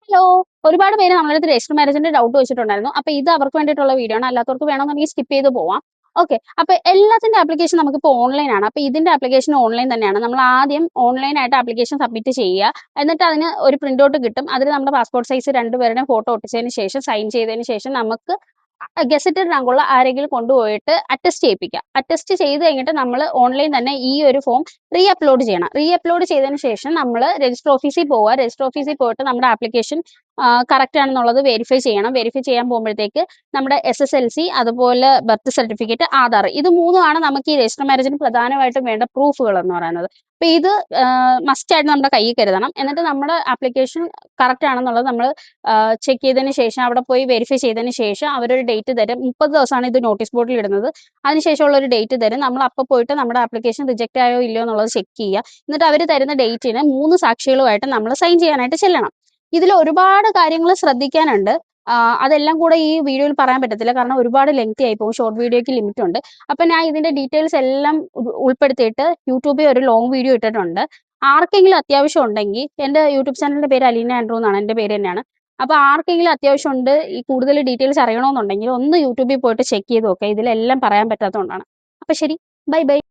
Hello! ഒരുപാട് പേര് നമ്മളെ അടുത്ത് രജിസ്റ്റർ മാരേജിന്റെ ഡൗട്ട് ചോദിച്ചിട്ടുണ്ടായിരുന്നു. അപ്പൊ ഇത് അവർക്ക് വേണ്ടിയിട്ടുള്ള വീഡിയോ ആണ്. അല്ലാത്തവർക്ക് വേണമെന്നുണ്ടെങ്കിൽ സ്കിപ്പ് ചെയ്ത് പോവാം. ഓക്കെ. അപ്പൊ എല്ലാത്തിന്റെ ആപ്ലിക്കേഷൻ നമുക്കിപ്പോ ഓൺലൈൻ ആണ്. അപ്പൊ ഇതിന്റെ ആപ്ലിക്കേഷൻ ഓൺലൈൻ തന്നെയാണ്. നമ്മൾ ആദ്യം ഓൺലൈൻ ആയിട്ട് ആപ്ലിക്കേഷൻ സബ്മിറ്റ് ചെയ്യുക. എന്നിട്ട് അതിന് ഒരു പ്രിന്റ് ഔട്ട് കിട്ടും. അതിൽ നമ്മുടെ പാസ്പോർട്ട് സൈസ് 2 പേരുടെയും ഫോട്ടോ ഒട്ടിച്ചതിന് ശേഷം സൈൻ ചെയ്തതിന് ശേഷം നമുക്ക് ഗസറ്റഡ് റാങ്കുള്ള ആരെങ്കിലും കൊണ്ടുപോയിട്ട് അറ്റസ്റ്റ് ചെയ്യിപ്പിക്കാം. അറ്റസ്റ്റ് ചെയ്ത് കഴിഞ്ഞിട്ട് നമ്മൾ ഓൺലൈൻ തന്നെ ഈ ഒരു ഫോം അപ്ലോഡ് ചെയ്യണം. അപ്ലോഡ് ചെയ്തതിന് ശേഷം നമ്മൾ രജിസ്റ്റർ ഓഫീസിൽ പോവുക. രജിസ്റ്റർ ഓഫീസിൽ പോയിട്ട് നമ്മുടെ ആപ്ലിക്കേഷൻ കറക്റ്റ് ആണെന്നുള്ളത് വെരിഫൈ ചെയ്യണം. വെരിഫൈ ചെയ്യാൻ പോകുമ്പോഴത്തേക്ക് നമ്മുടെ SSLC, അതുപോലെ ബർത്ത് സർട്ടിഫിക്കറ്റ്, ആധാർ, ഇത് മൂന്നുമാണ് നമുക്ക് ഈ രജിസ്റ്റർ മാരേജിന് പ്രധാനമായിട്ടും വേണ്ട പ്രൂഫുകൾ എന്ന് പറയുന്നത്. അപ്പൊ ഇത് മസ്റ്റ് ആയിട്ട് നമ്മുടെ കയ്യിൽ കരുതണം. എന്നിട്ട് നമ്മുടെ ആപ്ലിക്കേഷൻ കറക്റ്റ് ആണെന്നുള്ളത് നമ്മൾ ചെക്ക് ചെയ്തതിന് ശേഷം അവിടെ പോയി വെരിഫൈ ചെയ്തതിന് ശേഷം അവരൊരു ഡേറ്റ് തരും. 30 ദിവസമാണ് ഇത് നോട്ടീസ് ബോർഡിൽ ഇടുന്നത്. അതിനുശേഷമുള്ള ഒരു ഡേറ്റ് തരും. നമ്മൾ അപ്പോൾ പോയിട്ട് നമ്മുടെ ആപ്ലിക്കേഷൻ റിജക്റ്റ് ആയോ ഇല്ലയോ എന്നുള്ളത് ചെക്ക് ചെയ്യുക. എന്നിട്ട് അവർ തരുന്ന ഡേറ്റിന് 3 സാക്ഷികളുമായിട്ട് നമ്മൾ സൈൻ ചെയ്യാനായിട്ട് ചെല്ലണം. ഇതിൽ ഒരുപാട് കാര്യങ്ങൾ ശ്രദ്ധിക്കാനുണ്ട്. അതെല്ലാം കൂടെ ഈ വീഡിയോയിൽ പറയാൻ പറ്റത്തില്ല. കാരണം ഒരുപാട് ലെങ്തി ആയി പോകും. ഷോർട്ട് വീഡിയോയ്ക്ക് ലിമിറ്റ് ഉണ്ട്. അപ്പൊ ഞാൻ ഇതിന്റെ ഡീറ്റെയിൽസ് എല്ലാം ഉൾപ്പെടുത്തിയിട്ട് യൂട്യൂബിൽ ഒരു ലോങ് വീഡിയോ ഇട്ടിട്ടുണ്ട്. ആർക്കെങ്കിലും അത്യാവശ്യം ഉണ്ടെങ്കിൽ, എന്റെ യൂട്യൂബ് ചാനലിന്റെ പേര് അലീന ആൻഡ്രൂ എന്നാണ്, എന്റെ പേര് തന്നെയാണ്. അപ്പൊ ആർക്കെങ്കിലും അത്യാവശ്യം ഉണ്ട് ഈ കൂടുതൽ ഡീറ്റെയിൽസ് അറിയണമെന്നുണ്ടെങ്കിൽ ഒന്ന് യൂട്യൂബിൽ പോയിട്ട് ചെക്ക് ചെയ്ത് നോക്കുക. ഇതിലെല്ലാം പറയാൻ പറ്റാത്തതുകൊണ്ടാണ്. അപ്പൊ ശരി, ബൈ ബൈ.